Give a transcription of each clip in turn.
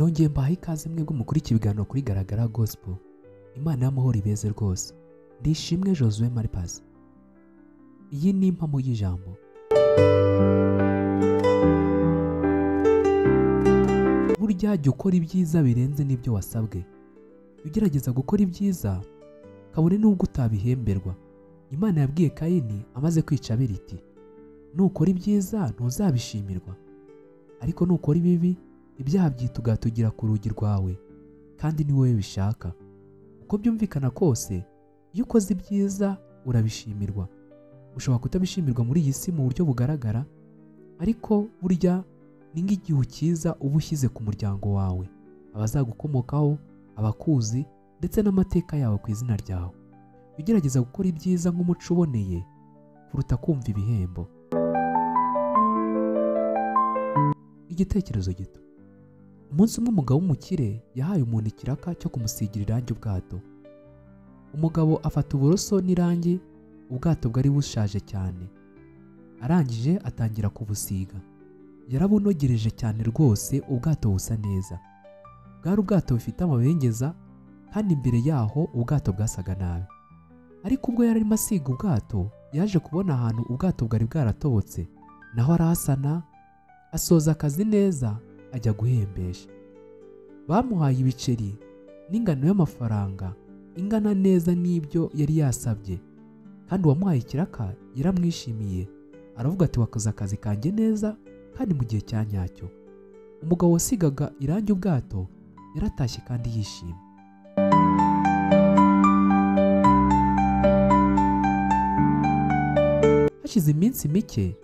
ndongeye mbaha ikaze mwebwe mukurikiye ibiganiro kuri Garagara Gospel. Imana y'amahoro ibeze rwose. Ndishimwe Josué Maripazi. Iyi ni impamo y'ijambo. Burya jya ukora ibyiza birenze n'ibyo wasabwe. Ugerageza gukora ibyiza kabone n'ubwo utabihemberwa. Imana yabwiye Kayini amaze kwica Abeli iti, nukora ibyiza ntuzabishimirwa, ariko nukora ibibi ibyaha byitugatugera ku rugi rwawe, kandi ni wowe bishaka. Uko byumvikana kose, iyo ukoze ibyiza urabishimirwa. Ushobora kutabishimirwa muri iyi si mu buryo bugaragara, ariko burya ni nk'igihu cyiza uba ushyize ku muryango wawe, abazagukomokaho, abakuzi ndetse n'amateka yawe ku izina ryawe. Ugerageza gukora ibyiza nk'umuco uboneye kuruta kumva ibihembo. Igitekerezo gito. Umunsi umwe umugabo w'umukire yahaye umuntu ikiraka cyo kumusigira irangi ubwato. Umugabo afata uburoso n'irangi, ubwato bwari bushaje cyane. Arangije atangira kubusiga. Yarabunogereje cyane rwose, ubwato busa neza. Bwari ubwato bufite amabengeza, kandi imbere yaho ubwato bwasaga nabi. Ariko ubwo yari arimo asiga ubwato, yaje kubona ahantu ubwato bwari bwaratobotse, naho arahasana, asoza akazi neza, ajya guhembesha. Bamuhaye ibiceri n'ingano y'amafaranga ingana neza n'ibyo yari yasabye, kandi uwamuhaye ikiraka yaramwishimiye, aravuga ati wakoze akazi kanjye neza kandi mu gihe cya nyacyo. Umugabo wasigaga irangi ubwato yaratashye kandi yishimye. Hashize iminsi mike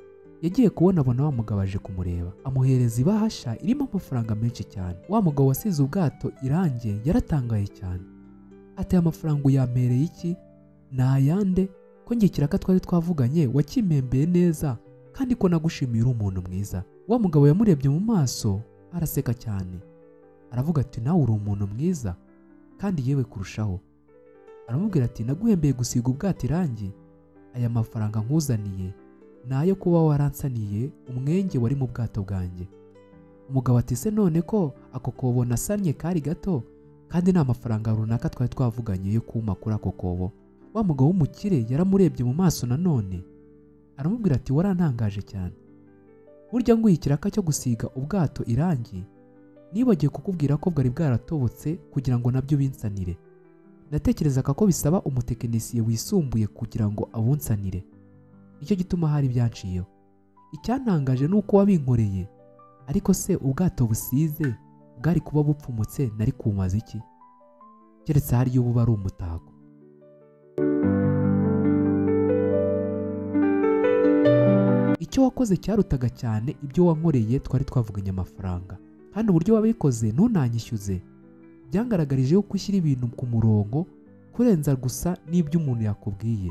yagiye kubona wa mugabo aje kumureba, amuhereza ibahasha irimo amafaranga menshi cyane. Wa mugabo wasize ubwato irangi yaratangaye cyane. Ati, amafaranga uyampereye iki? Nayande ko ngiye ikiraka twari twavuganye wakimpembeye neza, kandi ko nagushimiye uri umuntu mwiza. Wa mugabo yamurebye mu maso araseka cyane, aravuga ati, nawe uri umuntu mwiza kandi yewe kurushaho. Aramubwira ati, naguhembeye gusiga ubwato irangi, aya mafaranga nkuzaniye nayo kuba waransaniye umwenge wari mu bwato bwanjye. Umugabo ati, se none ko ako kobo nasanye kari gato, kandi nta mafaranga runaka twari twavuganye yo kuma kuri ako kobo? Wa mugabo w'umukire yaramurebye mu maso nanone, aramubwira ati, warantangaje cyane. Burya nguye ikiraka cyo gusiga ubwato irangi, nibagiye kukubwira ko bwari bwaratobotse kugira ngo nabyo binsanire. Natekerezaga ko bisaba umutekinisiye wisumbuye kugira ngo abunsanire. Icyo gituma hari byanciyeho. Icyantangaje ni uko wabinkoreye, ariko se ubwato busize bwari kuba bupfumutse nari kumaza iki? Keretse hari iyo buba ari umutako. Icyo wakoze cyarutaga cyane ibyo wankoreye twari twavuganye amafaranga, kandi uburyo wabikoze ntunanyishyuze byangaragarije ko ushyira ibintu ku murongo kurenza gusa n'ibyo umuntu yakubwiye.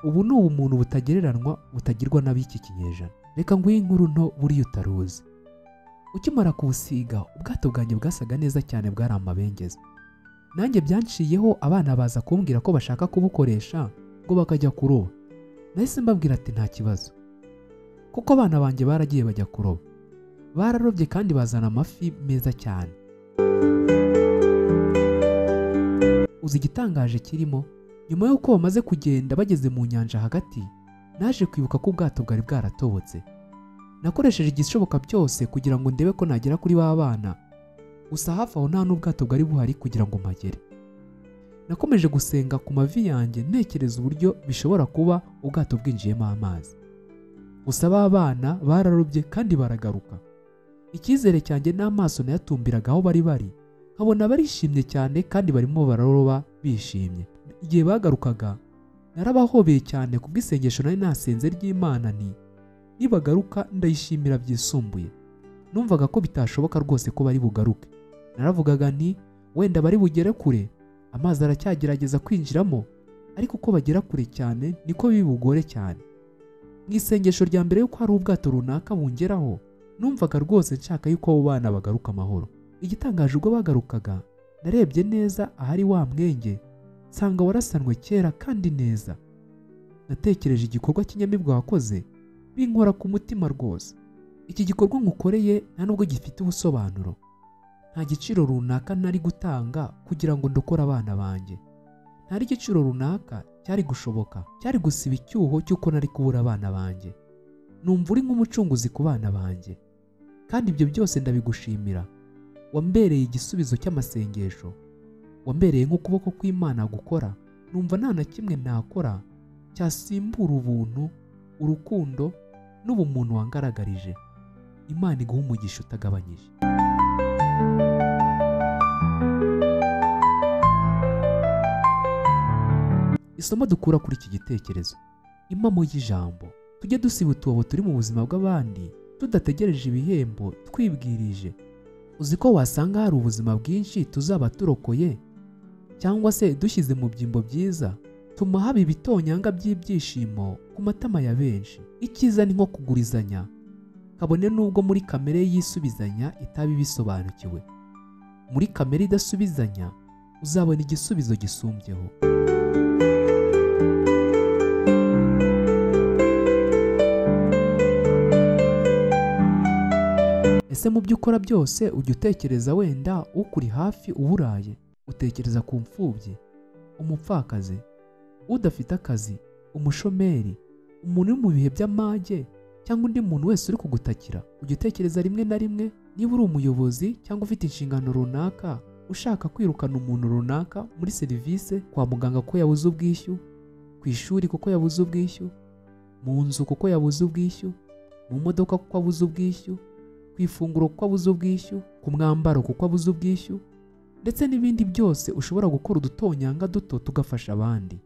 Ubu ni ubumuntu butagereranywa butagirwa n'ab'iki kinyejana. Reka nguhe inkuru nto buriya utaruzi. Ukimara kubusiga ubwato bwanjye bwasaga neza cyane, bwari amabengeza. Nanjye byanciyeho abana baza kumbwira ko bashaka kubukoresha ngo bakajya kuroba. Nahise mbabwira ati, nta kibazo, kuko abana banjye baragiye bajya kuroba. Bararobye kandi bazana amafi meza cyane. Uzi igitangaje kirimo? Nyuma y'uko bamaze kugenda bageze mu nyanja hagati, naje kwibuka ko ubwato bwari bwaratobotse. Nakoresheje igishoboka byose kugira ngo ndebe ko nagera kuri ba bana, gusa hafi aho nta n'ubwato bwari buhari kugira ngo mpagere. Nakomeje gusenga ku mavi yanjye ntekereza uburyo bishobora kuba ubwato bwinjiyemo amazi. Gusa ba bana bararobye kandi baragaruka. Icyizere cyanjye n'amaso nayatumbiraga aho bari bari, nkabona barishimye cyane kandi barimo bararoba bishimye. Igihe bagarukaga narabahobeye cyane kubw'isengesho nari nasenze ry'Imana, nibagaruka ndayishimira byisumbuye. Numvaga ko bitashoboka rwose ko bari bugaruke. Naravugaga nti, wenda bari bugere kure, amazi aracyagerageza kwinjiramo, ariko uko bagera kure cyane niko bibugore cyane. Mu isengesho rya mbere yuko hari ubwato runaka bungeraho, numvaga rwose nshaka yuko abo bana bagaruka amahoro. Igitangaje, ubwo bagarukaga narebye neza ahari wa mwenge, nsanga warasanwe kera kandi neza. Natekereje igikorwa kinyamibwa wakoze, binkora ku mutima rwose. Iki gikorwa ngukoreye nta nubwo gifite ubusobanuro. nta giciro runaka nari gutanga kugira ngo ndokore abana banjye. Ntari igiciro runaka cyari gushoboka, cyari gusiba icyuho cy'uko nari kubura abana banjye. Numva uri nk'umucunguzi ku bana banjye, kandi ibyo byose ndabigushimira. Wambereye igisubizo cy'amasengesho, wambereye nk'ukuboko kw'Imana gukora. Numva nta na kimwe nakora cyasimbura ubuntu, urukundo n'ubumuntu wangaragarije. Imana iguha umugisha utagabanyije. Isomo dukura kuri iki gitekerezo: impamo y'ijambo. Tujye dusiba utubobo turi mu buzima bw'abandi tudategereje ibihembo, twibwirije. Uzi ko wasanga hari ubuzima bwinshi tuzaba turokoye, cyangwa se dushyize mu byimbo byiza, tuma haba ibitonyanga by'ibyishimo ku matama ya benshi. Icyiza ni nko kugurizanya, kabone n'ubwo muri kamere yisubizanya itaba ibisobanukiwe. Muri kamere idasubizanya uzabona igisubizo gisumbyeho. Ese mu byo ukora byose ujya utekereza wenda ukuri hafi uburaye? Utekereza ku mfubyi, umupfakazi, udafite akazi, umushomeri, umuntu uri mu bihe by'amage, cyangwa undi muntu wese uri kugutakira? Ujya utekereza rimwe na rimwe niba uri umuyobozi cyangwa ufite inshingano runaka, ushaka kwirukana umuntu runaka muri serivisi, kwa muganga kuko yabuze ubwishyu, ku ishuri kuko yabuze ubwishyu, mu nzu kuko yabuze ubwishyu, mu modoka kuko abuze ubwishyu, ku ifunguro kuko abuze ubwishyu, ku mwambaro kuko abuze ubwishyu, ndetse n'ibindi byose ushobora gukora udutonyanga duto tugafasha abandi.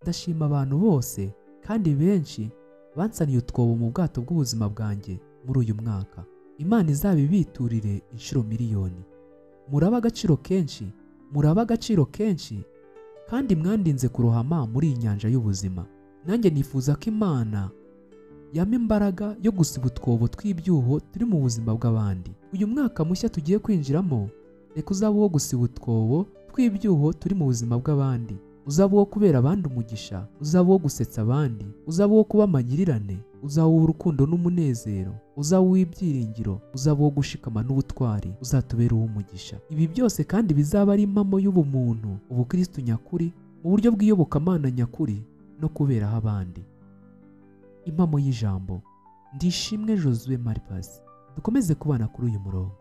Ndashima abantu bose kandi benshi bansaniye utwobo mu bwato bw'ubuzima bwanjye muri uyu mwaka. Imana izabibiturire inshuro miliyoni. Muraba agaciro kenshi kandi mwandinze kurohama muri iyi nyanja y'ubuzima. Nanjye nifuza ko Imana yampa imbaraga yo gusiba utwobo tw'ibyuho turi mu buzima bw'abandi. Uyu mwaka mushya tugiye kwinjiramo, reka uzaba uwo gusiba utwobo tw'ibyuho turi mu buzima bw'abandi. Uzaba uwo kubera abandi umugisha, uzaba uwo gusetsa abandi, uzaba uwo kuba amagirirane, uzaba uw'urukundo n'umunezero, uzaba uw'ibyiringiro, uzaba uwo gushikama n'ubutwari, uzatubera uw'umugisha. Ibi byose kandi bizaba ari impamo y'ubumuntu, ubukristo nyakuri, mu buryo bw'iyobokamana nyakuri no kuberaho abandi. Impamo y'ijambo. Ndishimwe Josue Maripasi. Dukomeze kubana kuri uyu murongo.